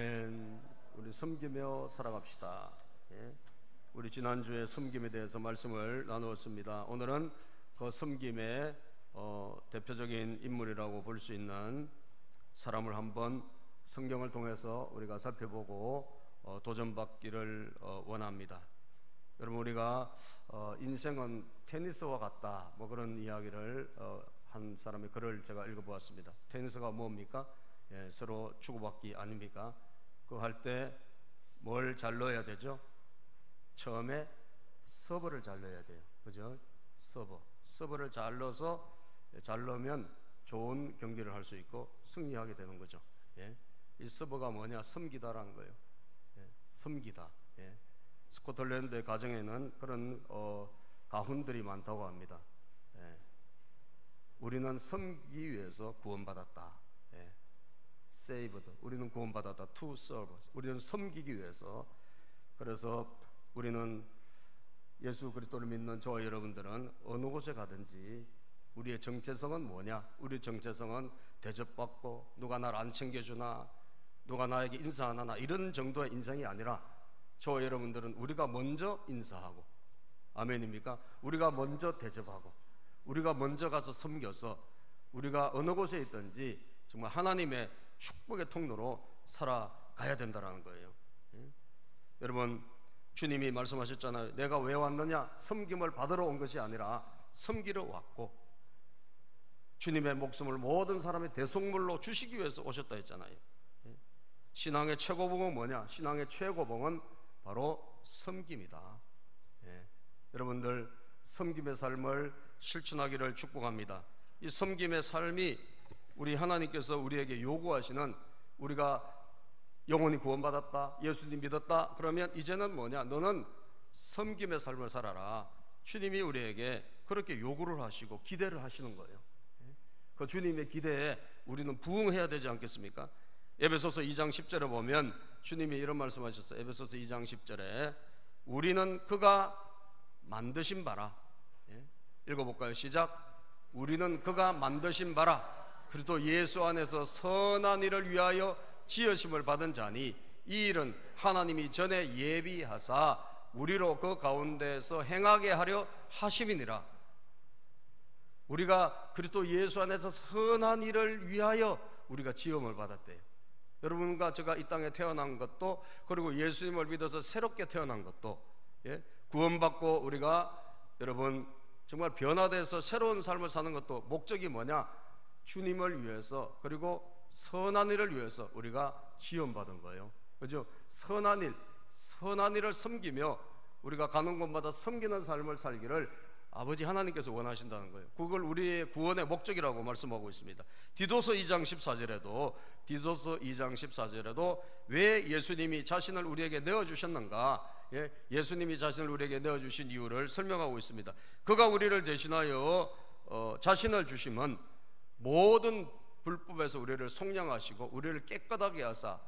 아멘. 우리 섬기며 살아갑시다. 예. 우리 지난주에 섬김에 대해서 말씀을 나누었습니다. 오늘은 그 섬김의 대표적인 인물이라고 볼 수 있는 사람을 한번 성경을 통해서 우리가 살펴보고 도전받기를 원합니다. 여러분, 우리가 인생은 테니스와 같다, 뭐 그런 이야기를 한 사람의 글을 제가 읽어보았습니다. 테니스가 뭡니까? 예, 서로 주고받기 아닙니까? 그거 할 때 뭘 잘 넣어야 되죠? 처음에 서브를 잘 넣어야 돼요. 그죠? 서브를 잘 넣어서, 잘 넣으면 좋은 경기를 할 수 있고 승리하게 되는 거죠. 예. 이 서브가 뭐냐? 섬기다라는 거예요. 예. 섬기다. 예. 스코틀랜드 가정에는 그런 가훈들이 많다고 합니다. 예. 우리는 섬기기 위해서 구원받았다. 예. saved. 우리는 구원받았다. to serve. 우리는 섬기기 위해서. 그래서 우리는 예수 그리스도를 믿는 저와 여러분들은 어느 곳에 가든지 우리의 정체성은 뭐냐? 우리의 정체성은 대접받고 누가 나를 안 챙겨주나, 누가 나에게 인사 안 하나, 이런 정도의 인상이 아니라 저와 여러분들은 우리가 먼저 인사하고, 아멘입니까? 우리가 먼저 대접하고, 우리가 먼저 가서 섬겨서 우리가 어느 곳에 있든지 정말 하나님의 축복의 통로로 살아가야 된다는 거예요. 여러분, 주님이 말씀하셨잖아요. 내가 왜 왔느냐? 섬김을 받으러 온 것이 아니라 섬기러 왔고, 주님의 목숨을 모든 사람의 대속물로 주시기 위해서 오셨다 했잖아요. 신앙의 최고봉은 뭐냐? 신앙의 최고봉은 바로 섬김이다. 예. 여러분들, 섬김의 삶을 실천하기를 축복합니다. 이 섬김의 삶이 우리 하나님께서 우리에게 요구하시는, 우리가 영혼이 구원받았다, 예수님 믿었다, 그러면 이제는 뭐냐? 너는 섬김의 삶을 살아라. 주님이 우리에게 그렇게 요구를 하시고 기대를 하시는 거예요. 그 주님의 기대에 우리는 부응해야 되지 않겠습니까? 에베소서 2장 10절에 보면 주님이 이런 말씀하셨어요. 에베소서 2장 10절에 우리는 그가 만드신 바라. 읽어볼까요? 시작. 우리는 그가 만드신 바라 그리스도 예수 안에서 선한 일을 위하여 지으심을 받은 자니 이 일은 하나님이 전에 예비하사 우리로 그 가운데서 행하게 하려 하심이니라. 우리가 그리스도 예수 안에서 선한 일을 위하여 우리가 지음을 받았대요. 여러분과 제가 이 땅에 태어난 것도, 그리고 예수님을 믿어서 새롭게 태어난 것도, 예? 구원받고 우리가 여러분 정말 변화돼서 새로운 삶을 사는 것도 목적이 뭐냐? 주님을 위해서, 그리고 선한 일을 위해서 우리가 지음받은 거예요. 그죠? 선한 일을 섬기며 우리가 가는 곳마다 섬기는 삶을 살기를 아버지 하나님께서 원하신다는 거예요. 그걸 우리의 구원의 목적이라고 말씀하고 있습니다. 디도서 2장 14절에도 왜 예수님이 자신을 우리에게 내어주셨는가, 예수님이 자신을 우리에게 내어주신 이유를 설명하고 있습니다. 그가 우리를 대신하여 자신을 주심은 모든 불법에서 우리를 속량하시고 우리를 깨끗하게 하셔서,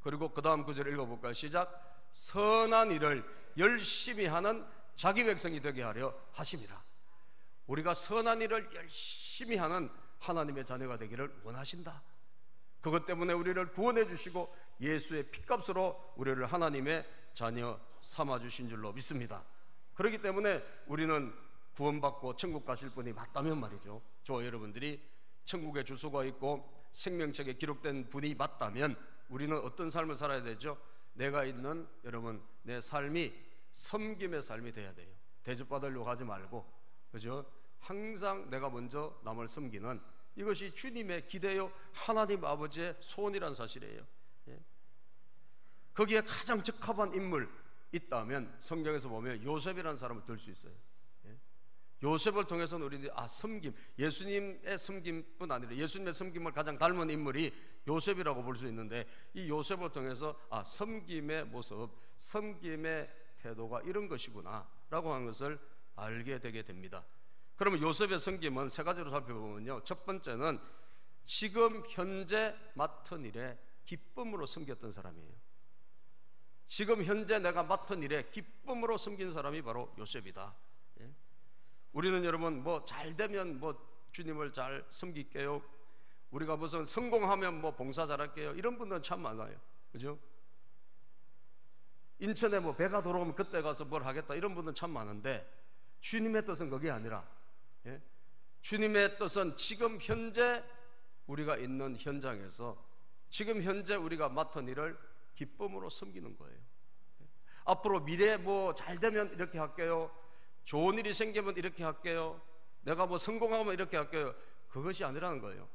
그리고 그 다음 구절을 읽어볼까요? 시작. 선한 일을 열심히 하는 자기 백성이 되게 하려 하심이라. 우리가 선한 일을 열심히 하는 하나님의 자녀가 되기를 원하신다. 그것 때문에 우리를 구원해 주시고 예수의 피값으로 우리를 하나님의 자녀 삼아 주신 줄로 믿습니다. 그렇기 때문에 우리는 구원받고 천국 가실 분이 맞다면 말이죠, 저와 여러분들이 천국에 주소가 있고 생명책에 기록된 분이 맞다면 우리는 어떤 삶을 살아야 되죠? 내가 있는, 여러분, 내 삶이 섬김의 삶이 돼야 돼요. 대접받으려고 하지 말고, 그죠? 항상 내가 먼저 남을 섬기는, 이것이 주님의 기대요, 하나님 아버지의 소원이란 사실이에요. 예? 거기에 가장 적합한 인물 있다면 성경에서 보면 요셉이라는 사람을 들 수 있어요. 예? 요셉을 통해서는 우리들이 섬김, 예수님의 섬김뿐 아니라 예수님의 섬김을 가장 닮은 인물이 요셉이라고 볼 수 있는데, 이 요셉을 통해서 섬김의 모습, 섬김의 태도가 이런 것이구나 라고 하는 것을 알게 되게 됩니다. 그러면 요셉의 섬김은 세 가지로 살펴보면요, 첫 번째는 지금 현재 맡은 일에 기쁨으로 섬겼던 사람이에요. 지금 현재 내가 맡은 일에 기쁨으로 섬긴 사람이 바로 요셉이다. 예? 우리는 여러분 잘 되면 주님을 잘 섬길게요, 우리가 무슨 성공하면 뭐 봉사 잘할게요 이런 분들은 참 많아요. 그죠? 인천에 뭐 배가 돌아오면 그때 가서 뭘 하겠다 이런 분들은 참 많은데, 주님의 뜻은 그게 아니라, 예? 주님의 뜻은 지금 현재 우리가 있는 현장에서 지금 현재 우리가 맡은 일을 기쁨으로 섬기는 거예요. 앞으로 미래에 뭐 잘 되면 이렇게 할게요, 좋은 일이 생기면 이렇게 할게요, 내가 뭐 성공하면 이렇게 할게요, 그것이 아니라는 거예요.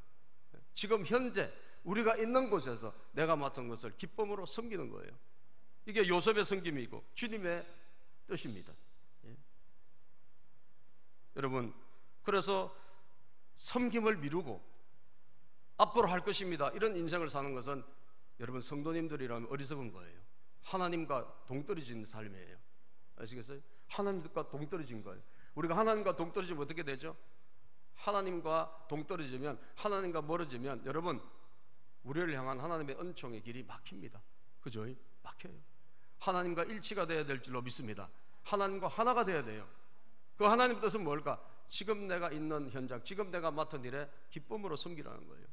지금 현재 우리가 있는 곳에서 내가 맡은 것을 기쁨으로 섬기는 거예요. 이게 요셉의 섬김이고 주님의 뜻입니다. 예. 여러분, 그래서 섬김을 미루고 앞으로 할 것입니다 이런 인생을 사는 것은 여러분 성도님들이라면 어리석은 거예요. 하나님과 동떨어진 삶이에요. 아시겠어요? 하나님과 동떨어진 거예요. 우리가 하나님과 동떨어지면 어떻게 되죠? 하나님과 동떨어지면, 하나님과 멀어지면 여러분 우리를 향한 하나님의 은총의 길이 막힙니다. 그죠? 막혀요. 하나님과 일치가 되어야 될 줄로 믿습니다. 하나님과 하나가 되어야 돼요. 그 하나님 뜻은 뭘까? 지금 내가 있는 현장, 지금 내가 맡은 일에 기쁨으로 섬기라는 거예요.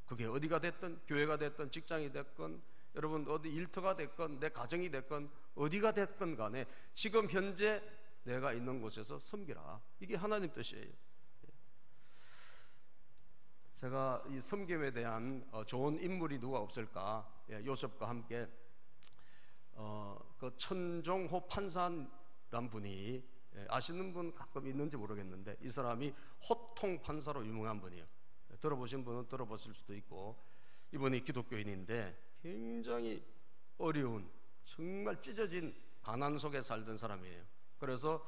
그게 어디가 됐든, 교회가 됐든, 직장이 됐건, 여러분 어디 일터가 됐건, 내 가정이 됐건, 어디가 됐건 간에 지금 현재 내가 있는 곳에서 섬기라. 이게 하나님 뜻이에요. 제가 이 섬김에 대한 좋은 인물이 누가 없을까? 요셉과 함께 그 천종호 판사란 분이, 아시는 분 가끔 있는지 모르겠는데 이 사람이 호통 판사로 유명한 분이에요. 들어보신 분은 들어보실 수도 있고, 이분이 기독교인인데 굉장히 어려운, 정말 찢어진 가난 속에 살던 사람이에요. 그래서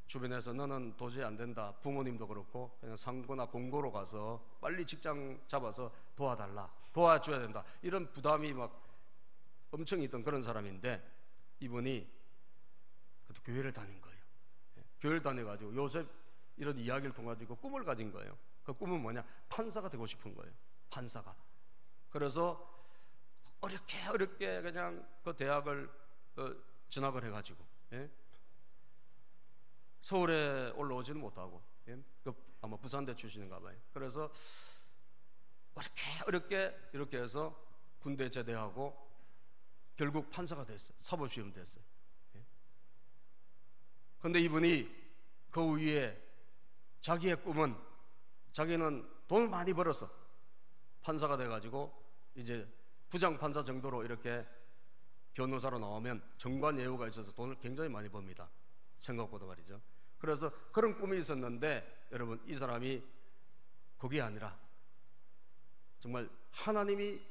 주변에서 너는 도저히 안 된다, 부모님도 그렇고 그냥 상고나 공고로 가서 빨리 직장 잡아서 도와달라, 도와줘야 된다, 이런 부담이 막 엄청 있던 그런 사람인데, 이분이 교회를 다닌 거예요. 교회를 다녀가지고 요셉 이런 이야기를 통해 가지고 꿈을 가진 거예요. 그 꿈은 뭐냐? 판사가 되고 싶은 거예요. 판사가. 그래서 어렵게 그냥 그 대학을 진학을 해가지고, 예? 서울에 올라오지는 못하고, 예? 그 아마 부산대 출신인가 봐요. 그래서 어렵게 이렇게 해서 군대 제대하고 결국 판사가 됐어요. 사법시험 됐어요. 그런데 이분이 그 위에 자기의 꿈은, 자기는 돈을 많이 벌어서 판사가 돼가지고 이제 부장판사 정도로 이렇게 변호사로 나오면 정관 예우가 있어서 돈을 굉장히 많이 법니다. 생각보다 말이죠. 그래서 그런 꿈이 있었는데 여러분, 이 사람이 그게 아니라 정말 하나님이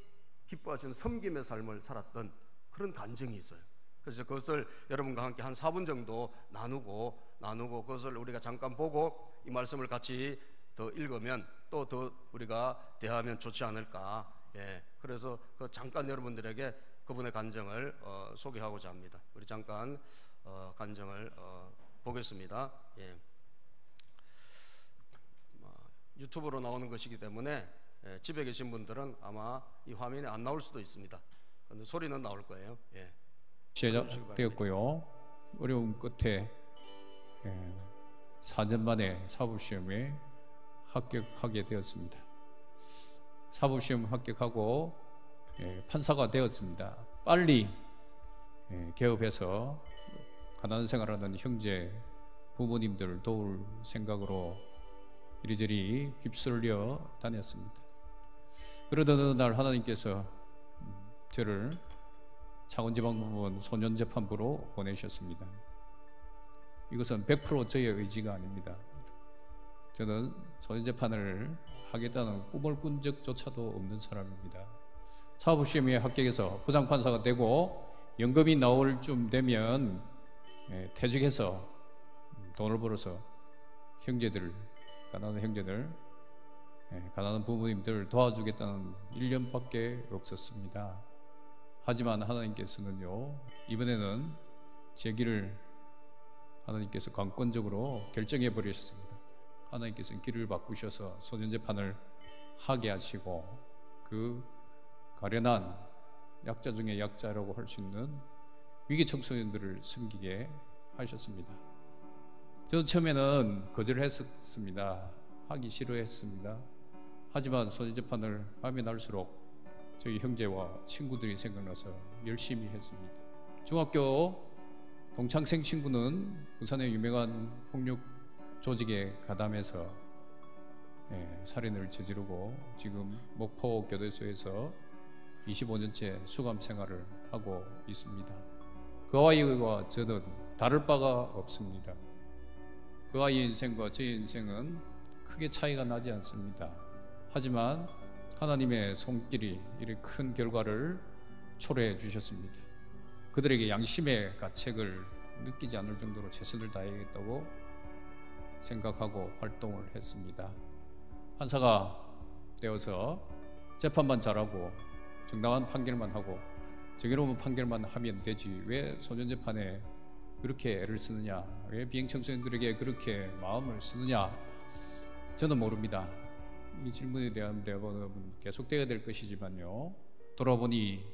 기뻐하시는 섬김의 삶을 살았던 그런 간증이 있어요. 그래서 그것을 여러분과 함께 한 4분 정도 나누고 그것을 우리가 잠깐 보고 이 말씀을 같이 더 읽으면 또 더 우리가 대하면 좋지 않을까. 예, 그래서 그 잠깐 여러분들에게 그분의 간증을 소개하고자 합니다. 우리 잠깐 간증을 보겠습니다. 예. 유튜브로 나오는 것이기 때문에 집에 계신 분들은 아마 이 화면에 안 나올 수도 있습니다. 그런데 소리는 나올 거예요. 예. 시작되었고요. 어려운 끝에 4년 만에 사법시험에 합격하게 되었습니다. 사법시험 합격하고 판사가 되었습니다. 빨리 개업해서 가난 생활하는 형제 부모님들 도울 생각으로 이리저리 휩쓸려 다녔습니다. 그러던 어느 날 하나님께서 저를 창원지방법원 소년재판부로 보내셨습니다. 이것은 100% 저의 의지가 아닙니다. 저는 소년재판을 하겠다는 꿈을 꾼 적조차도 없는 사람입니다. 사법시험에 합격해서 부장판사가 되고 연금이 나올 쯤 되면 퇴직해서 돈을 벌어서 형제들, 가난한 형제들, 가난한 부모님들 도와주겠다는 일념밖에 없었습니다. 하지만 하나님께서는요, 이번에는 제 길을 하나님께서 강권적으로 결정해 버리셨습니다. 하나님께서는 길을 바꾸셔서 소년재판을 하게 하시고 그 가련한 약자 중에 약자라고 할 수 있는 위기 청소년들을 섬기게 하셨습니다. 저도 처음에는 거절을 했었습니다. 하기 싫어했습니다. 하지만 소년재판을 하면 할수록 저희 형제와 친구들이 생각나서 열심히 했습니다. 중학교 동창생 친구는 부산의 유명한 폭력 조직에 가담해서 살인을 저지르고 지금 목포 교도소에서 25년째 수감 생활을 하고 있습니다. 그 아이와 저는 다를 바가 없습니다. 그 아이의 인생과 저의 인생은 크게 차이가 나지 않습니다. 하지만 하나님의 손길이 이렇게 큰 결과를 초래해 주셨습니다. 그들에게 양심의 가책을 느끼지 않을 정도로 최선을 다해야겠다고 생각하고 활동을 했습니다. 판사가 되어서 재판만 잘하고 정당한 판결만 하고 정의로운 판결만 하면 되지 왜 소년재판에 그렇게 애를 쓰느냐, 왜 비행청소년들에게 그렇게 마음을 쓰느냐, 저는 모릅니다. 이 질문에 대한 대답은 계속돼야 될 것이지만요, 돌아보니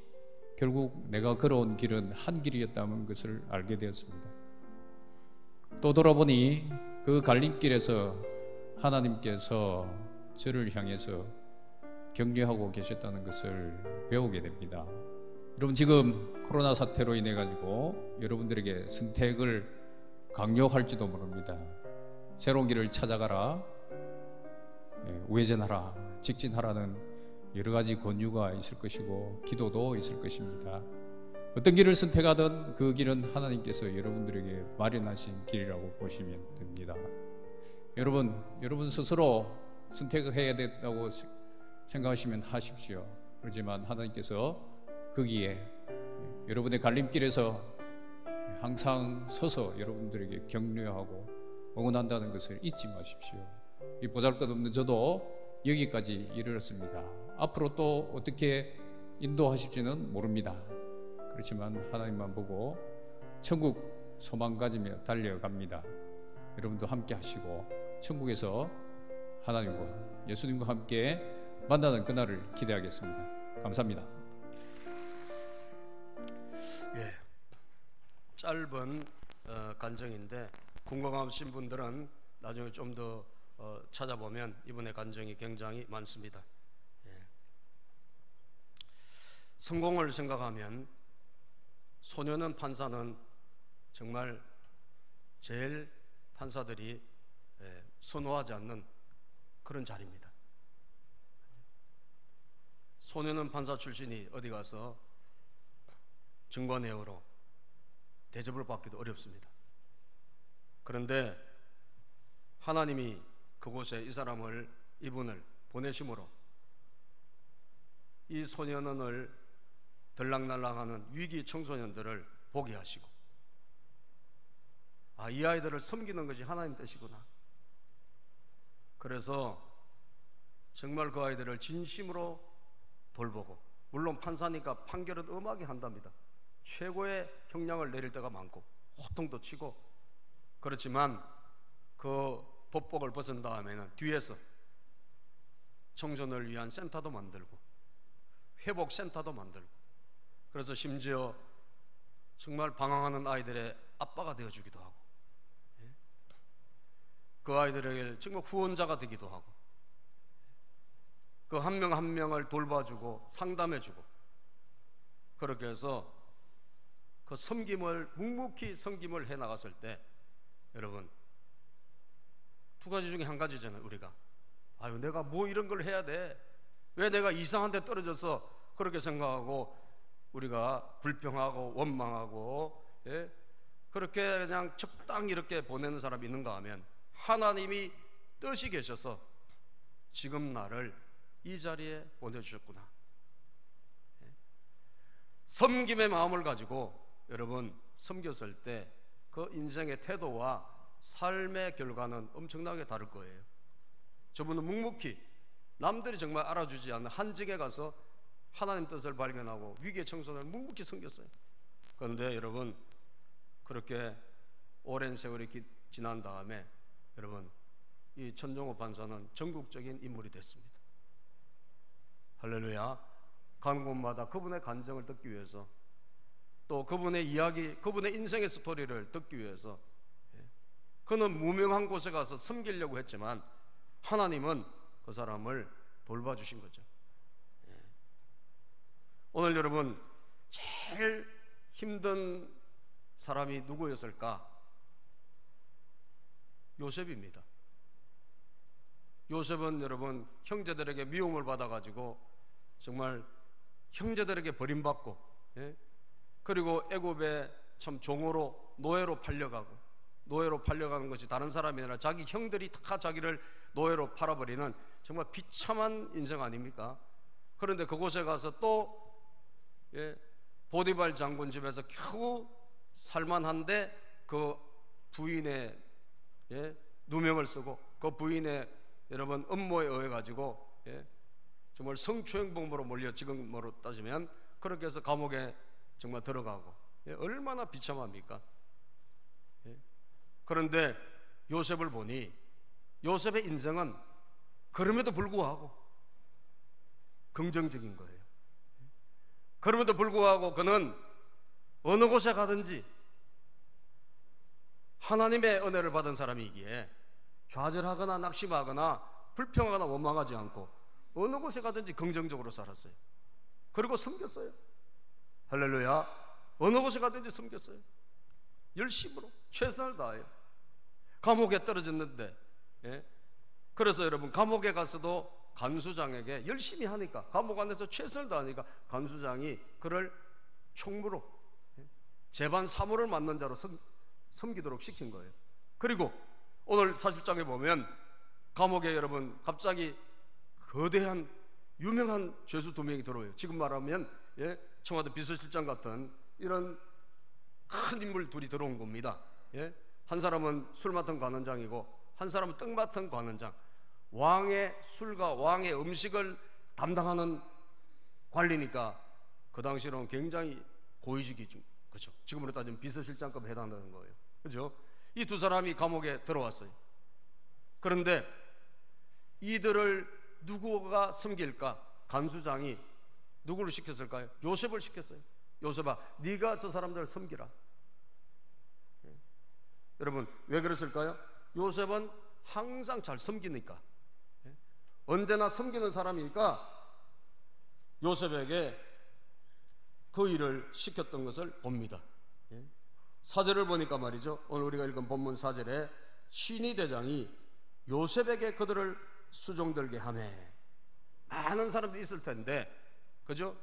결국 내가 걸어온 길은 한 길이었다는 것을 알게 되었습니다. 또 돌아보니 그 갈림길에서 하나님께서 저를 향해서 격려하고 계셨다는 것을 배우게 됩니다. 여러분, 지금 코로나 사태로 인해 가지고 여러분들에게 선택을 강요할지도 모릅니다. 새로운 길을 찾아가라, 우회전하라, 직진하라는 여러 가지 권유가 있을 것이고 기도도 있을 것입니다. 어떤 길을 선택하든 그 길은 하나님께서 여러분들에게 마련하신 길이라고 보시면 됩니다. 여러분 스스로 선택을 해야 된다고 생각하시면 하십시오. 그렇지만 하나님께서 거기에 여러분의 갈림길에서 항상 서서 여러분들에게 격려하고 응원한다는 것을 잊지 마십시오. 이 보잘것없는 저도 여기까지 이르렀습니다. 앞으로 또 어떻게 인도하실지는 모릅니다. 그렇지만 하나님만 보고 천국 소망 가지며 달려갑니다. 여러분도 함께 하시고 천국에서 하나님과 예수님과 함께 만나는 그날을 기대하겠습니다. 감사합니다. 짧은 간증인데 궁금하신 분들은 나중에 좀 더 찾아보면 이분의 간증이 굉장히 많습니다. 성공을 생각하면 소년은 판사는 정말 제일 판사들이 선호하지 않는 그런 자리입니다. 소년은 판사 출신이 어디 가서 증거내역으로 대접을 받기도 어렵습니다. 그런데 하나님이 그곳에 이분을 보내심으로 이 소년원을 들락날락하는 위기 청소년들을 보게 하시고, 이 아이들을 섬기는 것이 하나님 뜻이구나. 그래서 정말 그 아이들을 진심으로 돌보고, 물론 판사니까 판결은 엄하게 한답니다. 최고의 형량을 내릴 때가 많고 호통도 치고, 그렇지만 그 법복을 벗은 다음에는 뒤에서 청소년을 위한 센터도 만들고 회복센터도 만들고, 그래서 심지어 정말 방황하는 아이들의 아빠가 되어주기도 하고, 그 아이들에게 정말 후원자가 되기도 하고, 그 한 명 한 명을 돌봐주고 상담해주고, 그렇게 해서 그 묵묵히 섬김을 해나갔을 때, 여러분, 두 가지 중에 한 가지잖아요. 우리가 내가 뭐 이런 걸 해야 돼, 왜 내가 이상한 데 떨어져서 그렇게 생각하고 우리가 불평하고 원망하고 그렇게 그냥 적당히 이렇게 보내는 사람이 있는가 하면, 하나님이 뜻이 계셔서 지금 나를 이 자리에 보내주셨구나. 섬김의 마음을 가지고 여러분 섬겼을 때 그 인생의 태도와 삶의 결과는 엄청나게 다를 거예요. 저분은 묵묵히 남들이 정말 알아주지 않는 한직에 가서 하나님 뜻을 발견하고 위기의 청소년을 묵묵히 섬겼어요. 그런데 여러분, 그렇게 오랜 세월이 지난 다음에 여러분, 이 천정호 판사는 전국적인 인물이 됐습니다. 할렐루야. 가는 곳마다 그분의 간증을 듣기 위해서, 또 그분의 이야기, 그분의 인생의 스토리를 듣기 위해서 그는 무명한 곳에 가서 섬기려고 했지만 하나님은 그 사람을 돌봐주신 거죠. 오늘 여러분 제일 힘든 사람이 누구였을까? 요셉입니다. 요셉은 여러분 형제들에게 미움을 받아가지고 정말 형제들에게 버림받고, 그리고 애굽에 참 종으로 노예로 팔려가고, 노예로 팔려가는 것이 다른 사람이 아니라 자기 형들이 다 자기를 노예로 팔아버리는 정말 비참한 인생 아닙니까? 그런데 그곳에 가서 또 보디발 장군 집에서 겨우 살만한데 그 부인의 누명을 쓰고 그 부인의 여러분 음모에 의해 가지고 정말 성추행범으로 몰려 지금으로 따지면 그렇게 해서 감옥에 정말 들어가고, 얼마나 비참합니까? 그런데 요셉을 보니 요셉의 인생은 그럼에도 불구하고 긍정적인 거예요. 그럼에도 불구하고 그는 어느 곳에 가든지 하나님의 은혜를 받은 사람이기에 좌절하거나 낙심하거나 불평하거나 원망하지 않고 어느 곳에 가든지 긍정적으로 살았어요. 그리고 섬겼어요. 할렐루야. 어느 곳에 가든지 섬겼어요. 열심으로 최선을 다해요. 감옥에 떨어졌는데, 그래서 여러분 감옥에 가서도 간수장에게 열심히 하니까, 감옥 안에서 최선을 다하니까 간수장이 그를 총무로 재반 사무를 맡는 자로 섬기도록 시킨 거예요. 그리고 오늘 40장에 보면 감옥에 여러분 갑자기 거대한 유명한 죄수 2명이 들어와요. 지금 말하면 청와대 비서실장 같은 이런 큰 인물 둘이 들어온 겁니다. 한 사람은 술 맡은 관원장이고 한 사람은 떡 맡은 관원장. 왕의 술과 왕의 음식을 담당하는 관리니까 그 당시로는 굉장히 고위직이죠. 그렇죠. 지금으로 따지면 비서실장급 해당하는 거예요. 그렇죠. 이 두 사람이 감옥에 들어왔어요. 그런데 이들을 누구가 섬길까? 간수장이 누구를 시켰을까요? 요셉을 시켰어요. 요셉아, 네가 저 사람들을 섬기라. 여러분 왜 그랬을까요? 요셉은 항상 잘 섬기니까, 언제나 섬기는 사람이니까 요셉에게 그 일을 시켰던 것을 봅니다. 4절을 보니까 말이죠, 오늘 우리가 읽은 본문 4절에 신이 대장이 요셉에게 그들을 수종들게 하매. 많은 사람들이 있을 텐데, 그죠?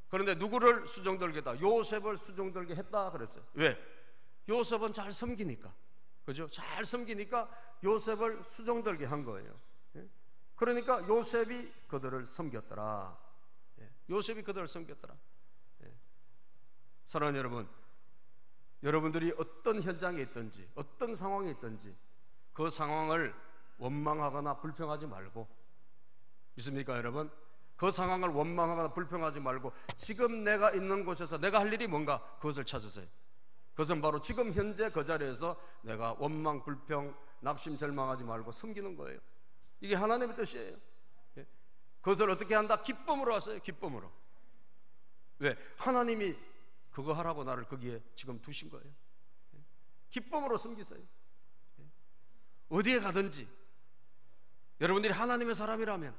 그런데 누구를 수종들게 했다? 요셉을 수종들게 했다 그랬어요. 왜? 요셉은 잘 섬기니까, 그죠? 잘 섬기니까 요셉을 수종들게 한 거예요. 그러니까 요셉이 그들을 섬겼더라. 요셉이 그들을 섬겼더라. 사랑하는 여러분, 여러분들이 어떤 현장에 있든지 어떤 상황에 있든지 그 상황을 원망하거나 불평하지 말고, 믿습니까 여러분? 그 상황을 원망하거나 불평하지 말고 지금 내가 있는 곳에서 내가 할 일이 뭔가 그것을 찾으세요. 그것은 바로 지금 현재 그 자리에서 내가 원망, 불평, 낙심, 절망하지 말고 섬기는 거예요. 이게 하나님의 뜻이에요. 그것을 어떻게 한다? 기쁨으로 하세요. 기쁨으로. 왜? 하나님이 그거 하라고 나를 거기에 지금 두신 거예요. 기쁨으로 섬기세요. 어디에 가든지 여러분들이 하나님의 사람이라면,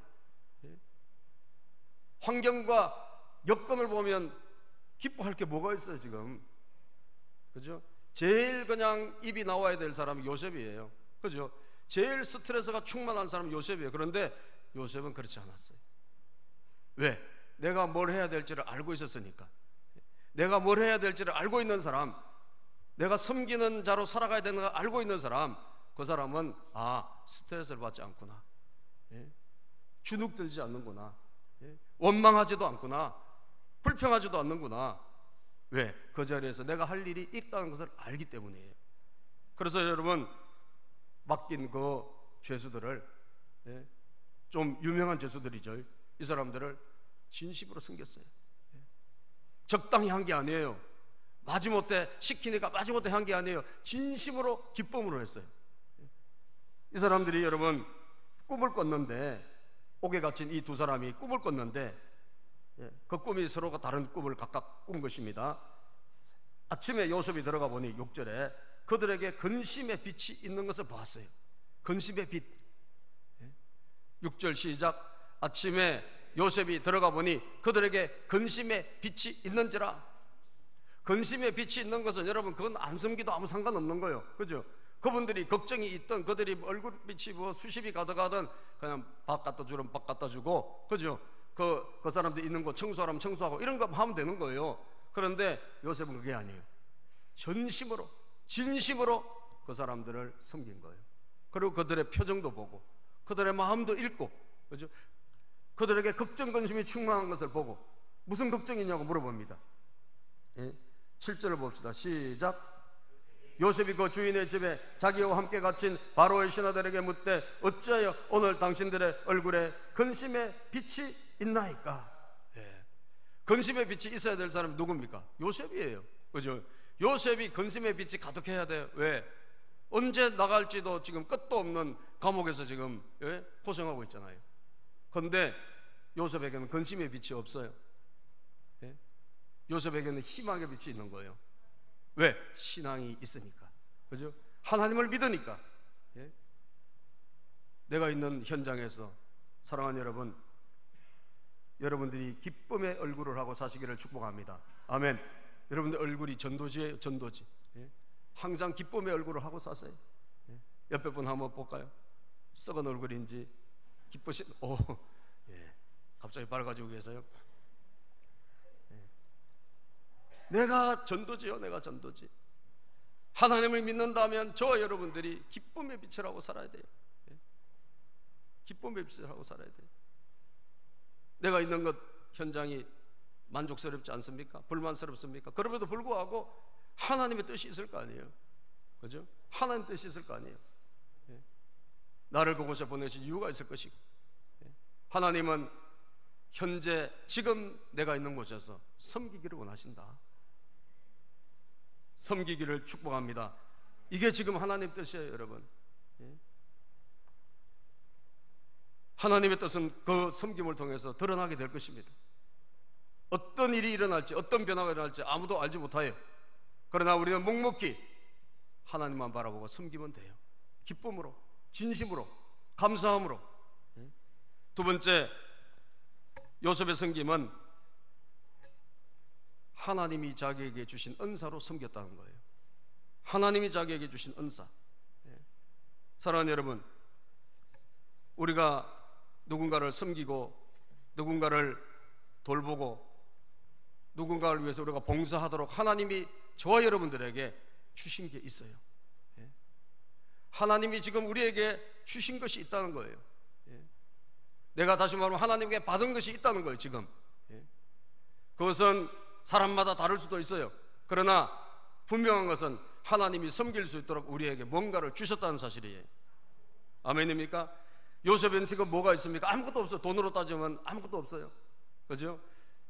환경과 여건을 보면 기뻐할 게 뭐가 있어요 지금? 그죠? 제일 그냥 입이 나와야 될 사람이 요셉이에요. 그죠? 제일 스트레스가 충만한 사람은 요셉이에요. 그런데 요셉은 그렇지 않았어요. 왜? 내가 뭘 해야 될지를 알고 있었으니까. 내가 뭘 해야 될지를 알고 있는 사람, 내가 섬기는 자로 살아가야 되는 걸 알고 있는 사람, 그 사람은 스트레스를 받지 않구나, 주눅들지 않는구나, 원망하지도 않구나, 불평하지도 않는구나. 왜? 그 자리에서 내가 할 일이 있다는 것을 알기 때문이에요. 그래서 여러분, 맡긴 그 죄수들을, 좀 유명한 죄수들이죠, 이 사람들을 진심으로 섬겼어요. 적당히 한 게 아니에요. 마지못해 시키니까 마지못해 한 게 아니에요. 진심으로 기쁨으로 했어요. 이 사람들이 여러분 꿈을 꿨는데, 옥에 갇힌 이 두 사람이 꿈을 꿨는데, 그 꿈이 서로가 다른 꿈을 각각 꾼 것입니다. 아침에 요셉이 들어가 보니 6절에 그들에게 근심의 빛이 있는 것을 보았어요. 근심의 빛. 6절 시작. 아침에 요셉이 들어가 보니 그들에게 근심의 빛이 있는지라. 근심의 빛이 있는 것은 여러분, 그건 안 섬기도 아무 상관없는 거예요. 그죠? 그분들이 걱정이 있던, 그들이 얼굴빛이 뭐 수십이 가득하던 그냥 밥 갖다 주면 밥 갖다 주고, 그죠? 그 사람들 있는 곳 청소하라면 청소하고 이런 거 하면 되는 거예요. 그런데 요셉은 그게 아니에요. 전심으로, 진심으로 그 사람들을 섬긴 거예요. 그리고 그들의 표정도 보고 그들의 마음도 읽고, 그죠? 그들에게 걱정 근심이 충만한 것을 보고 무슨 걱정이냐고 물어봅니다. 7절을 봅시다. 시작. 요셉이 그 주인의 집에 자기와 함께 갇힌 바로의 신하들에게 묻되 어찌하여 오늘 당신들의 얼굴에 근심의 빛이 있나이까? 근심의 빛이 있어야 될 사람이 누굽니까? 요셉이에요. 그죠? 요셉이 근심의 빛이 가득해야 돼요. 왜? 언제 나갈지도 지금 끝도 없는 감옥에서 지금 고생하고 있잖아요. 그런데 요셉에게는 근심의 빛이 없어요. 요셉에게는 희망의 빛이 있는 거예요. 왜? 신앙이 있으니까. 그죠? 하나님을 믿으니까. 내가 있는 현장에서 사랑하는 여러분, 여러분들이 기쁨의 얼굴을 하고 사시기를 축복합니다. 아멘. 여러분들 얼굴이 전도지예요. 전도지. 항상 기쁨의 얼굴을 하고 사세요. 옆에 분 한번 볼까요? 썩은 얼굴인지 기쁘신, 갑자기 밝아지고 계세요. 내가 전도지요. 내가 전도지. 하나님을 믿는다면 저와 여러분들이 기쁨의 빛을 하고 살아야 돼요. 기쁨의 빛을 하고 살아야 돼요. 내가 있는 것 현장이 만족스럽지 않습니까? 불만스럽습니까? 그럼에도 불구하고 하나님의 뜻이 있을 거 아니에요. 그죠? 하나님 뜻이 있을 거 아니에요. 나를 그곳에 보내신 이유가 있을 것이고, 하나님은 현재 지금 내가 있는 곳에서 섬기기를 원하신다. 섬기기를 축복합니다. 이게 지금 하나님 뜻이에요, 여러분. 하나님의 뜻은 그 섬김을 통해서 드러나게 될 것입니다. 어떤 일이 일어날지, 어떤 변화가 일어날지 아무도 알지 못해요. 그러나 우리는 묵묵히 하나님만 바라보고 섬기면 돼요. 기쁨으로, 진심으로, 감사함으로. 두 번째, 요셉의 섬김은 하나님이 자기에게 주신 은사로 섬겼다는 거예요. 하나님이 자기에게 주신 은사. 사랑하는 여러분, 우리가 누군가를 섬기고 누군가를 돌보고 누군가를 위해서 우리가 봉사하도록 하나님이 저와 여러분들에게 주신 게 있어요. 하나님이 지금 우리에게 주신 것이 있다는 거예요. 내가 다시 말하면 하나님께 받은 것이 있다는 거예요. 지금 그것은 사람마다 다를 수도 있어요. 그러나 분명한 것은 하나님이 섬길 수 있도록 우리에게 뭔가를 주셨다는 사실이에요. 아멘입니까? 요셉은 지금 뭐가 있습니까? 아무것도 없어요. 돈으로 따지면 아무것도 없어요. 그죠?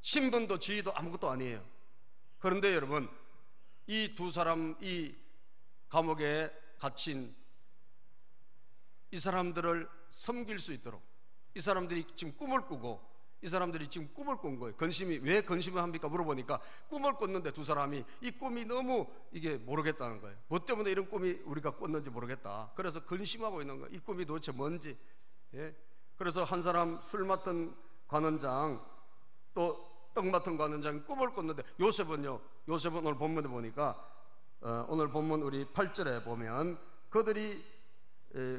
신분도 지위도 아무것도 아니에요. 그런데 여러분, 이 두 사람, 이 감옥에 갇힌 이 사람들을 섬길 수 있도록, 이 사람들이 지금 꿈을 꾸고, 이 사람들이 지금 꿈을 꾼 거예요. 근심이, 왜 근심을 합니까? 물어보니까 꿈을 꿨는데 두 사람이 이 꿈이 너무 이게 모르겠다는 거예요. 뭐 때문에 이런 꿈이 우리가 꿨는지 모르겠다. 그래서 근심하고 있는 거예요. 이 꿈이 도대체 뭔지. 그래서 한 사람 술 맡은 관원장, 또 떡 맡은 관원장이 꿈을 꿨는데, 요셉은요, 요셉은 오늘 본문에 보니까 오늘 본문 우리 8절에 보면 그들이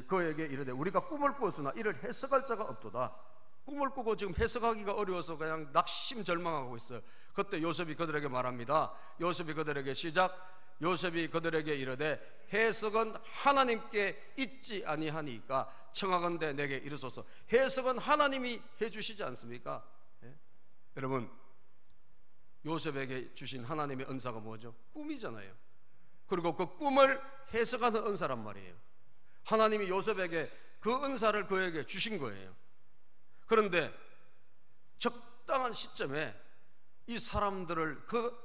그에게 이르되 우리가 꿈을 꾸었으나 이를 해석할 자가 없도다. 꿈을 꾸고 지금 해석하기가 어려워서 그냥 낙심절망하고 있어요. 그때 요셉이 그들에게 말합니다. 요셉이 그들에게 시작. 요셉이 그들에게 이르되 해석은 하나님께 있지 아니하니까 청하건대 내게 이르소서. 해석은 하나님이 해주시지 않습니까? 여러분, 요셉에게 주신 하나님의 은사가 뭐죠? 꿈이잖아요. 그리고 그 꿈을 해석하는 은사란 말이에요. 하나님이 요셉에게 그 은사를 그에게 주신 거예요. 그런데 적당한 시점에 이 사람들을 그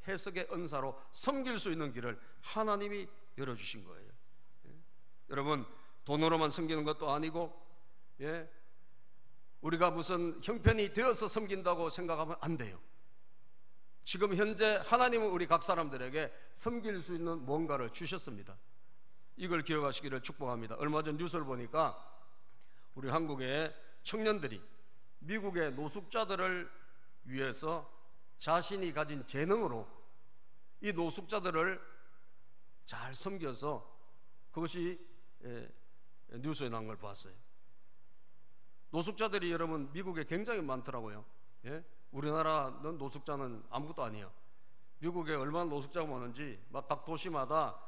해석의 은사로 섬길 수 있는 길을 하나님이 열어주신 거예요. 여러분, 돈으로만 섬기는 것도 아니고, 우리가 무슨 형편이 되어서 섬긴다고 생각하면 안 돼요. 지금 현재 하나님은 우리 각 사람들에게 섬길 수 있는 뭔가를 주셨습니다. 이걸 기억하시기를 축복합니다. 얼마 전 뉴스를 보니까 우리 한국의 청년들이 미국의 노숙자들을 위해서 자신이 가진 재능으로 이 노숙자들을 잘 섬겨서 그것이 뉴스에 나온 걸 봤어요. 노숙자들이 여러분 미국에 굉장히 많더라고요. 예? 우리나라는 노숙자는 아무것도 아니에요. 미국에 얼마나 노숙자가 많은지 막 각 도시마다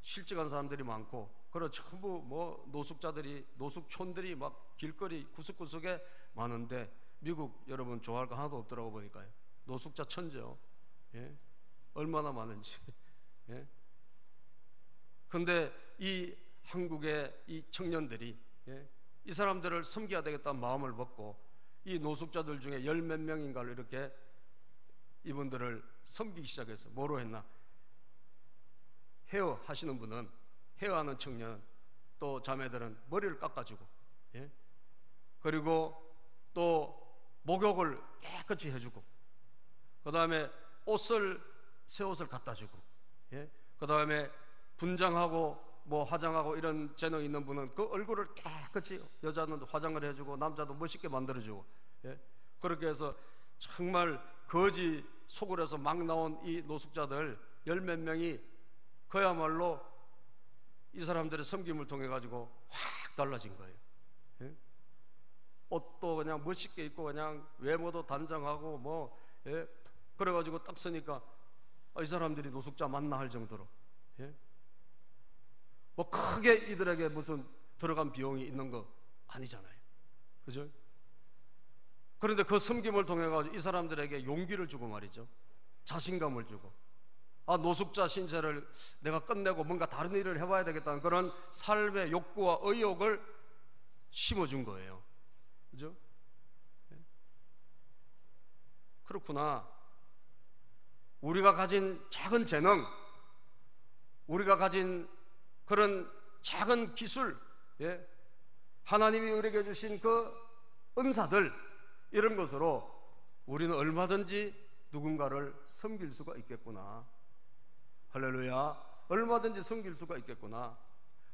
실직한 사람들이 많고, 그리고 전부 뭐 노숙자들이, 노숙촌들이 막 길거리 구석구석에 많은데 미국 여러분 좋아할 거 하나도 없더라고 보니까요. 노숙자 천지요. 예? 얼마나 많은지. 예? 근데 이 한국의 이 청년들이 이 사람들을 섬겨야 되겠다는 마음을 먹고 이 노숙자들 중에 열 몇 명인가를 이렇게 이분들을 섬기기 시작해서 뭐로 했나? 헤어 하시는 분은, 헤어하는 청년, 또 자매들은 머리를 깎아주고, 그리고 또 목욕을 깨끗이 해주고, 그 다음에 새 옷을 갖다 주고, 그 다음에 분장하고 뭐 화장하고 이런 재능 있는 분은 그 얼굴을 깨끗이, 여자는 화장을 해주고 남자도 멋있게 만들어주고, 그렇게 해서 정말 거지 소굴에서 막 나온 이 노숙자들 열 몇 명이 그야말로 이 사람들의 섬김을 통해 가지고 확 달라진 거예요. 옷도 그냥 멋있게 입고 그냥 외모도 단정하고 뭐 그래가지고 딱 서니까 이 사람들이 노숙자 맞나 할 정도로 뭐 크게 이들에게 무슨 들어간 비용이 있는 거 아니잖아요. 그죠? 그런데 그 섬김을 통해 가지고 이 사람들에게 용기를 주고 말이죠. 자신감을 주고, 노숙자 신세를 내가 끝내고 뭔가 다른 일을 해봐야 되겠다는 그런 삶의 욕구와 의욕을 심어준 거예요. 그죠? 그렇구나. 우리가 가진 작은 재능, 우리가 가진 그런 작은 기술, 하나님이 우리에게 주신 그 은사들, 이런 것으로 우리는 얼마든지 누군가를 섬길 수가 있겠구나. 할렐루야. 얼마든지 섬길 수가 있겠구나.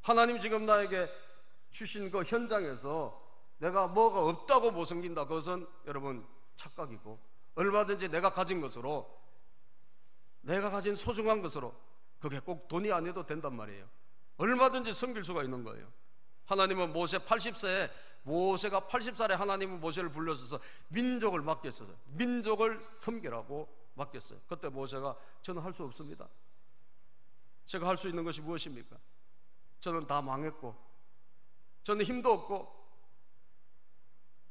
하나님 지금 나에게 주신 그 현장에서 내가 뭐가 없다고 못 섬긴다, 그것은 여러분 착각이고, 얼마든지 내가 가진 것으로, 내가 가진 소중한 것으로, 그게 꼭 돈이 아니어도 된단 말이에요. 얼마든지 섬길 수가 있는 거예요. 하나님은 모세 80세에, 모세가 80살에 하나님은 모세를 불러서서 민족을 맡겼어요. 민족을 섬기라고 맡겼어요. 그때 모세가 저는 할 수 없습니다. 제가 할 수 있는 것이 무엇입니까? 저는 다 망했고, 저는 힘도 없고,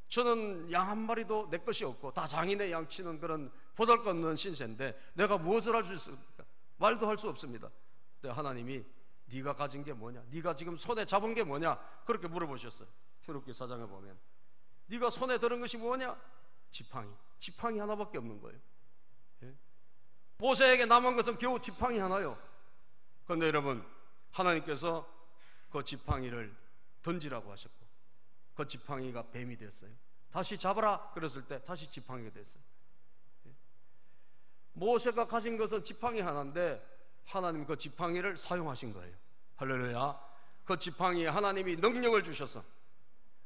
저는 양 한 마리도 내 것이 없고, 다 장인의 양치는 그런 보잘것없는 신세인데 내가 무엇을 할 수 있습니까? 말도 할 수 없습니다. 그때 하나님이 네가 가진 게 뭐냐? 네가 지금 손에 잡은 게 뭐냐? 그렇게 물어보셨어요. 출애굽기 4장에 보면 네가 손에 들은 것이 뭐냐? 지팡이 하나밖에 없는 거예요. 모세에게 남은 것은 겨우 지팡이 하나요. 그런데 여러분, 하나님께서 그 지팡이를 던지라고 하셨고, 그 지팡이가 뱀이 됐어요. 다시 잡아라 그랬을 때 다시 지팡이가 됐어요. 모세가 가진 것은 지팡이 하나인데 하나님 그 지팡이를 사용하신 거예요. 할렐루야. 그 지팡이에 하나님이 능력을 주셔서,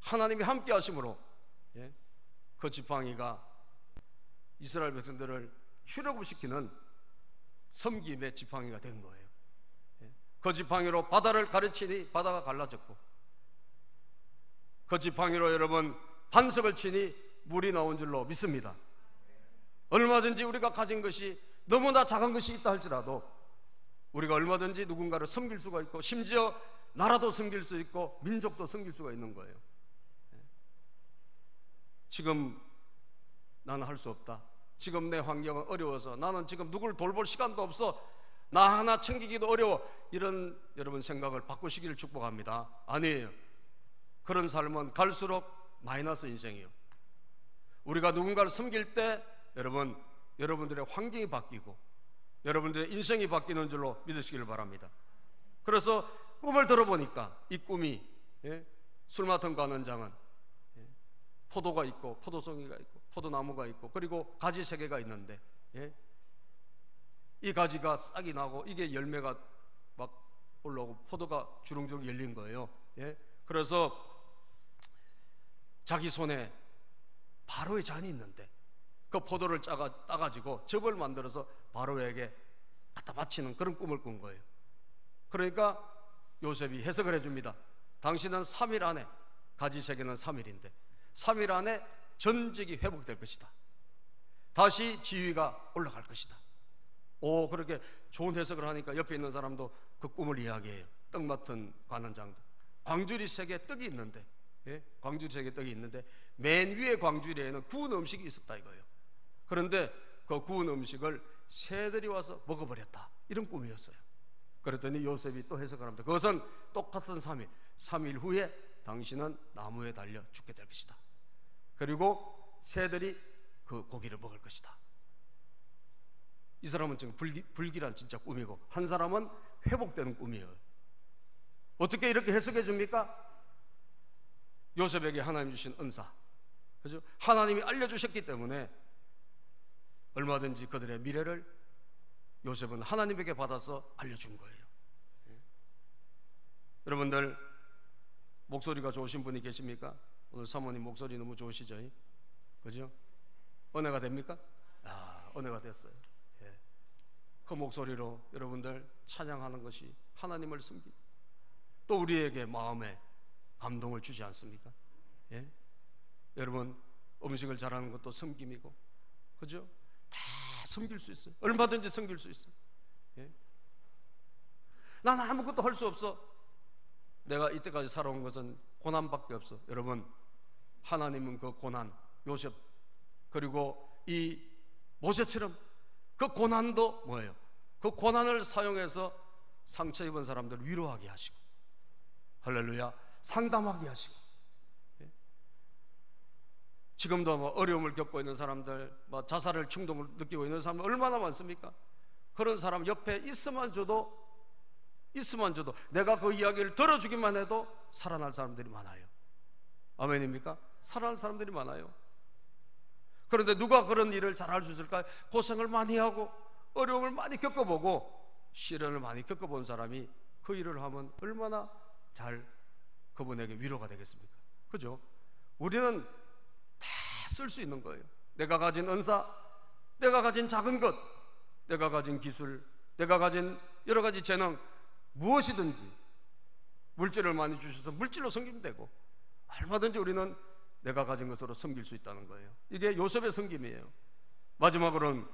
하나님이 함께 하심으로 그 지팡이가 이스라엘 백성들을 출애굽시키는 섬김의 지팡이가 된 거예요. 그 지팡이로 바다를 가르치니 바다가 갈라졌고, 그 지팡이로 여러분 반석을 치니 물이 나온 줄로 믿습니다. 얼마든지 우리가 가진 것이 너무나 작은 것이 있다 할지라도 우리가 얼마든지 누군가를 섬길 수가 있고, 심지어 나라도 섬길 수 있고 민족도 섬길 수가 있는 거예요. 지금 나는 할 수 없다, 지금 내 환경은 어려워서 나는 지금 누구를 돌볼 시간도 없어, 나 하나 챙기기도 어려워, 이런 여러분 생각을 바꾸시기를 축복합니다. 아니에요. 그런 삶은 갈수록 마이너스 인생이에요. 우리가 누군가를 섬길 때 여러분들의 환경이 바뀌고 여러분들의 인생이 바뀌는 줄로 믿으시기를 바랍니다. 그래서 꿈을 들어보니까 이 꿈이 술마통 가는 장은 포도가 있고 포도송이가 있고 포도나무가 있고 그리고 가지 3개가 있는데 이 가지가 싹이 나고 이게 열매가 막 올라오고 포도가 주렁주렁 열린 거예요. 그래서 자기 손에 바로의 잔이 있는데 그 포도를 따가지고 즙을 만들어서 바로에게 갖다 바치는 그런 꿈을 꾼 거예요. 그러니까 요셉이 해석을 해줍니다. 당신은 3일 안에, 가지 세계는 3일인데 3일 안에 전직이 회복될 것이다. 다시 지위가 올라갈 것이다. 오, 그렇게 좋은 해석을 하니까 옆에 있는 사람도 그 꿈을 이야기해요. 떡 맡은 관원장도. 광주리 색에 떡이 있는데, 예? 광주리 색에 떡이 있는데 맨 위에 광주리에는 구운 음식이 있었다 이거예요. 그런데 그 구운 음식을 새들이 와서 먹어버렸다, 이런 꿈이었어요. 그랬더니 요셉이 또 해석을 합니다. 그것은 똑같은 3일 후에 당신은 나무에 달려 죽게 될 것이다. 그리고 새들이 그 고기를 먹을 것이다. 이 사람은 지금 불길한 진짜 꿈이고, 한 사람은 회복되는 꿈이에요. 어떻게 이렇게 해석해 줍니까? 요셉에게 하나님 주신 은사, 그죠? 하나님이 알려주셨기 때문에 얼마든지 그들의 미래를 요셉은 하나님에게 받아서 알려준 거예요. 여러분들 목소리가 좋으신 분이 계십니까? 오늘 사모님 목소리 너무 좋으시죠? 그죠? 은혜가 됩니까? 아, 은혜가 됐어요. 예. 그 목소리로 여러분들 찬양하는 것이 하나님을 섬기고 또 우리에게 마음에 감동을 주지 않습니까? 예? 여러분, 음식을 잘하는 것도 섬김이고, 그죠? 다 섬길 수 있어요. 얼마든지 섬길 수 있어요. 예? 나는 아무것도 할 수 없어. 내가 이때까지 살아온 것은 고난밖에 없어. 여러분, 하나님은 그 고난, 요셉 그리고 이 모세처럼 그 고난도 뭐예요? 그 고난을 사용해서 상처 입은 사람들을 위로하게 하시고, 할렐루야, 상담하게 하시고, 예? 지금도 뭐 어려움을 겪고 있는 사람들, 뭐 자살을 충동을 느끼고 있는 사람들 얼마나 많습니까? 그런 사람 옆에 있으면 줘도 내가 그 이야기를 들어주기만 해도 살아날 사람들이 많아요. 아멘입니까? 살아날 사람들이 많아요. 그런데 누가 그런 일을 잘할 수 있을까요? 고생을 많이 하고 어려움을 많이 겪어보고 시련을 많이 겪어본 사람이 그 일을 하면 얼마나 잘 그분에게 위로가 되겠습니까? 그죠? 우리는 다 쓸 수 있는 거예요. 내가 가진 은사, 내가 가진 작은 것, 내가 가진 기술, 내가 가진 여러 가지 재능, 무엇이든지 물질을 많이 주셔서 물질로 섬기면 되고, 얼마든지 우리는 내가 가진 것으로 섬길 수 있다는 거예요. 이게 요셉의 섬김이에요. 마지막으로는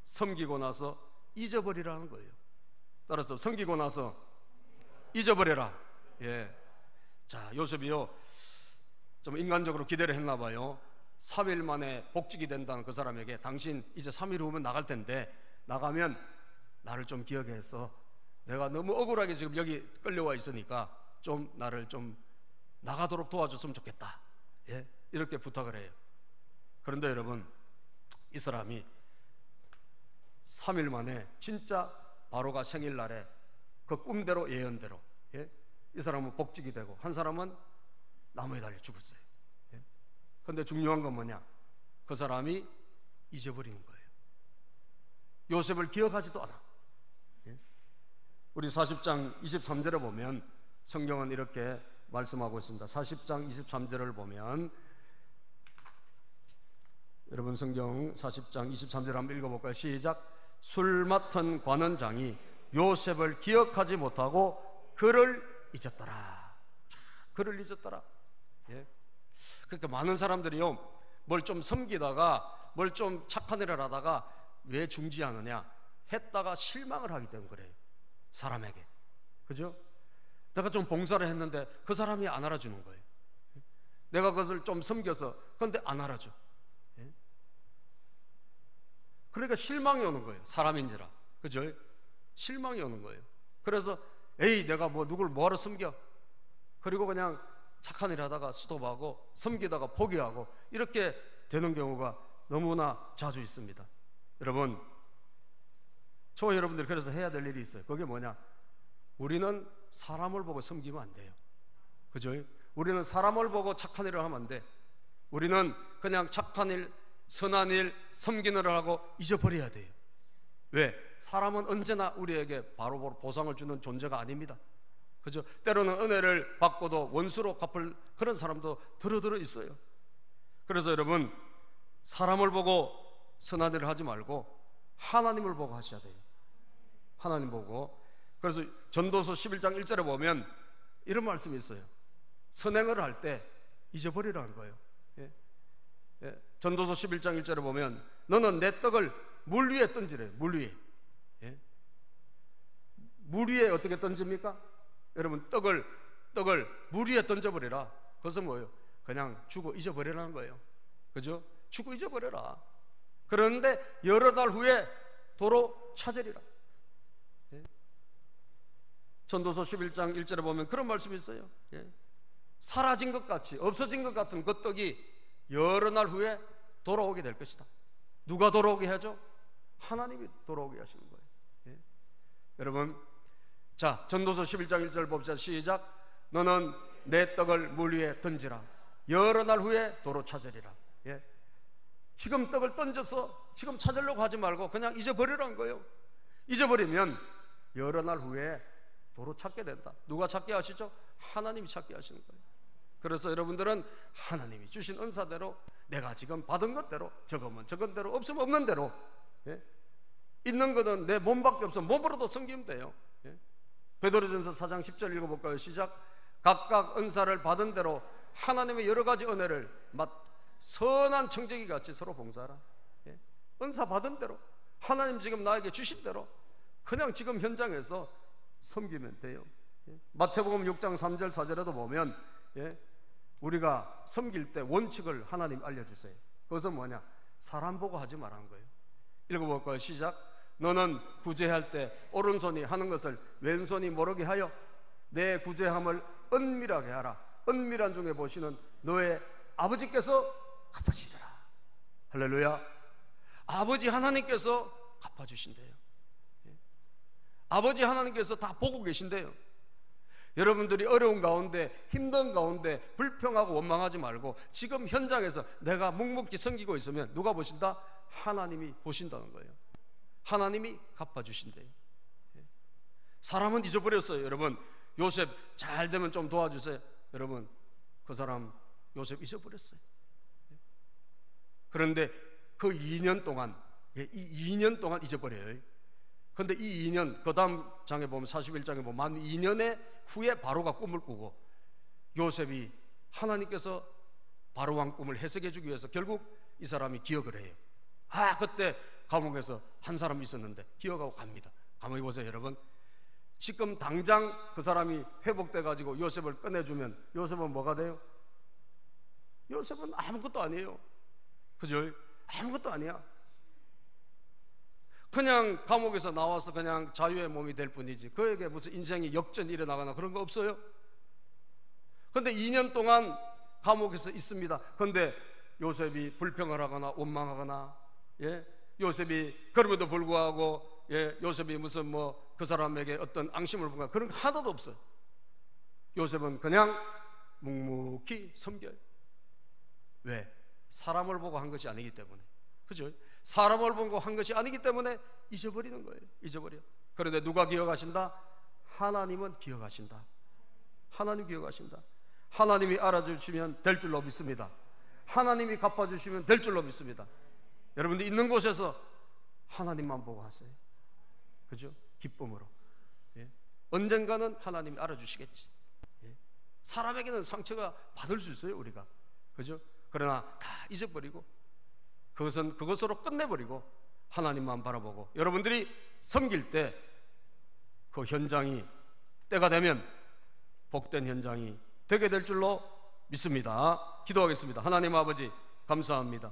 섬기고 나서 잊어버리라는 거예요. 따라서 섬기고 나서 잊어버려라. 예. 자, 요셉이요, 좀 인간적으로 기대를 했나 봐요. 3일 만에 복직이 된다는 그 사람에게, 당신 이제 3일 후면 나갈 텐데 나가면 나를 좀 기억해서, 내가 너무 억울하게 지금 여기 끌려와 있으니까 좀 나를 좀 나가도록 도와줬으면 좋겠다. 예? 이렇게 부탁을 해요. 그런데 여러분, 이 사람이 3일 만에 진짜 바로가 생일날에 그 꿈대로 예언대로, 예? 이 사람은 복직이 되고 한 사람은 나무에 달려 죽었어요. 예? 그런데 중요한 건 뭐냐? 그 사람이 잊어버리는 거예요. 요셉을 기억하지도 않아. 예? 우리 40장 23절에 보면 성경은 이렇게 말씀하고 있습니다. 40장 23절을 보면, 여러분 성경 40장 23절 한번 읽어볼까요? 시작. 술 맡은 관원장이 요셉을 기억하지 못하고 그를 잊었더라. 그를 잊었더라. 예? 그러니까 많은 사람들이요, 뭘 좀 섬기다가 뭘 좀 착한 일을 하다가 왜 중지하느냐, 했다가 실망을 하기 때문에 그래요. 사람에게. 그죠? 내가 좀 봉사를 했는데 그 사람이 안 알아주는 거예요. 내가 그것을 좀 섬겨서, 그런데 안 알아줘. 예? 그러니까 실망이 오는 거예요. 사람인지라. 그죠? 실망이 오는 거예요. 그래서 에이, 내가 뭐 누굴 뭐하러 섬겨? 그리고 그냥 착한 일 하다가 스톱하고 섬기다가 포기하고 이렇게 되는 경우가 너무나 자주 있습니다. 여러분, 저와 여러분들이 그래서 해야 될 일이 있어요. 그게 뭐냐? 우리는 사람을 보고 섬기면 안 돼요. 그죠? 우리는 사람을 보고 착한 일을 하면 안 돼. 우리는 그냥 착한 일, 선한 일, 섬기는 일을 하고 잊어버려야 돼요. 왜? 사람은 언제나 우리에게 바로 보상을 주는 존재가 아닙니다. 그죠? 때로는 은혜를 받고도 원수로 갚을 그런 사람도 드러들어 있어요. 그래서 여러분, 사람을 보고 선한 일을 하지 말고 하나님을 보고 하셔야 돼요. 하나님 보고. 그래서 전도서 11장 1절에 보면 이런 말씀이 있어요. 선행을 할 때 잊어버리라는 거예요. 예? 예. 전도서 11장 1절에 보면 너는 내 떡을 물 위에 던지래. 물 위에. 예? 물 위에 어떻게 던집니까? 여러분, 떡을 물 위에 던져버리라. 그것은 뭐예요? 그냥 주고 잊어버리라는 거예요. 그죠? 주고 잊어버려라. 그런데 여러 달 후에 도로 찾으리라. 예? 전도서 11장 1절에 보면 그런 말씀이 있어요. 예? 사라진 것 같이, 없어진 것 같은 그 떡이 여러 날 후에 돌아오게 될 것이다. 누가 돌아오게 하죠? 하나님이 돌아오게 하시는 거예요. 예? 여러분, 자, 전도서 11장 1절 봅시다. 시작. 너는 내 떡을 물 위에 던지라. 여러 날 후에 도로 찾으리라. 예? 지금 떡을 던져서 지금 찾으려고 하지 말고 그냥 잊어버리라는 거예요. 잊어버리면 여러 날 후에 도로 찾게 된다. 누가 찾게 하시죠? 하나님이 찾게 하시는 거예요. 그래서 여러분들은 하나님이 주신 은사대로, 내가 지금 받은 것대로, 적으면 적은 대로, 없으면 없는 대로, 예? 있는 것은 내 몸밖에 없어 몸으로도 섬기면 돼요. 예? 베드로전서 4장 10절 읽어볼까요? 시작. 각각 은사를 받은 대로 하나님의 여러 가지 은혜를 선한 청지기 같이 서로 봉사하라. 예? 은사 받은 대로, 하나님 지금 나에게 주신 대로 그냥 지금 현장에서 섬기면 돼요. 예? 마태복음 6장 3절 4절에도 보면, 예? 우리가 섬길 때 원칙을 하나님 알려주세요. 그것은 뭐냐? 사람 보고 하지 말라는 거예요. 읽어볼까요? 시작. 너는 구제할 때 오른손이 하는 것을 왼손이 모르게 하여 내 구제함을 은밀하게 하라. 은밀한 중에 보시는 너의 아버지께서 갚으시리라. 할렐루야. 아버지 하나님께서 갚아주신대요. 아버지 하나님께서 다 보고 계신대요. 여러분들이 어려운 가운데, 힘든 가운데 불평하고 원망하지 말고 지금 현장에서 내가 묵묵히 섬기고 있으면 누가 보신다? 하나님이 보신다는 거예요. 하나님이 갚아주신대요. 사람은 잊어버렸어요. 여러분, 요셉 잘 되면 좀 도와주세요. 여러분, 그 사람 요셉 잊어버렸어요. 그런데 그 2년 동안, 이 2년 동안 잊어버려요. 그런데 이 2년, 그 다음 장에 보면 41장에 보면 만 2년의 후에 바로가 꿈을 꾸고, 요셉이 하나님께서 바로왕 꿈을 해석해 주기 위해서 결국 이 사람이 기억을 해요. 그때 감옥에서 한 사람이 있었는데 기억하고 갑니다. 가만히 보세요. 여러분, 지금 당장 그 사람이 회복돼 가지고 요셉을 꺼내주면 요셉은 뭐가 돼요? 요셉은 아무것도 아니에요. 그죠? 아무것도 아니야. 그냥 감옥에서 나와서 그냥 자유의 몸이 될 뿐이지 그에게 무슨 인생이 역전이 일어나거나 그런 거 없어요. 그런데 2년 동안 감옥에서 있습니다. 그런데 요셉이 불평을 하거나 원망하거나, 예? 요셉이 그럼에도 불구하고, 예? 요셉이 무슨 그 사람에게 어떤 앙심을 보거나 그런 거 하나도 없어요. 요셉은 그냥 묵묵히 섬겨요. 왜? 사람을 보고 한 것이 아니기 때문에. 그죠? 사람을 보고 한 것이 아니기 때문에 잊어버리는 거예요. 잊어버려. 그런데 누가 기억하신다? 하나님은 기억하신다. 하나님 기억하신다. 하나님이 알아주시면 될 줄로 믿습니다. 하나님이 갚아주시면 될 줄로 믿습니다. 여러분들 있는 곳에서 하나님만 보고 하세요. 그죠? 기쁨으로. 예? 언젠가는 하나님이 알아주시겠지. 예? 사람에게는 상처가 받을 수 있어요, 우리가. 그죠? 그러나 다 잊어버리고 그것으로 끝내버리고 하나님만 바라보고 여러분들이 섬길 때 그 현장이 때가 되면 복된 현장이 되게 될 줄로 믿습니다. 기도하겠습니다. 하나님 아버지 감사합니다.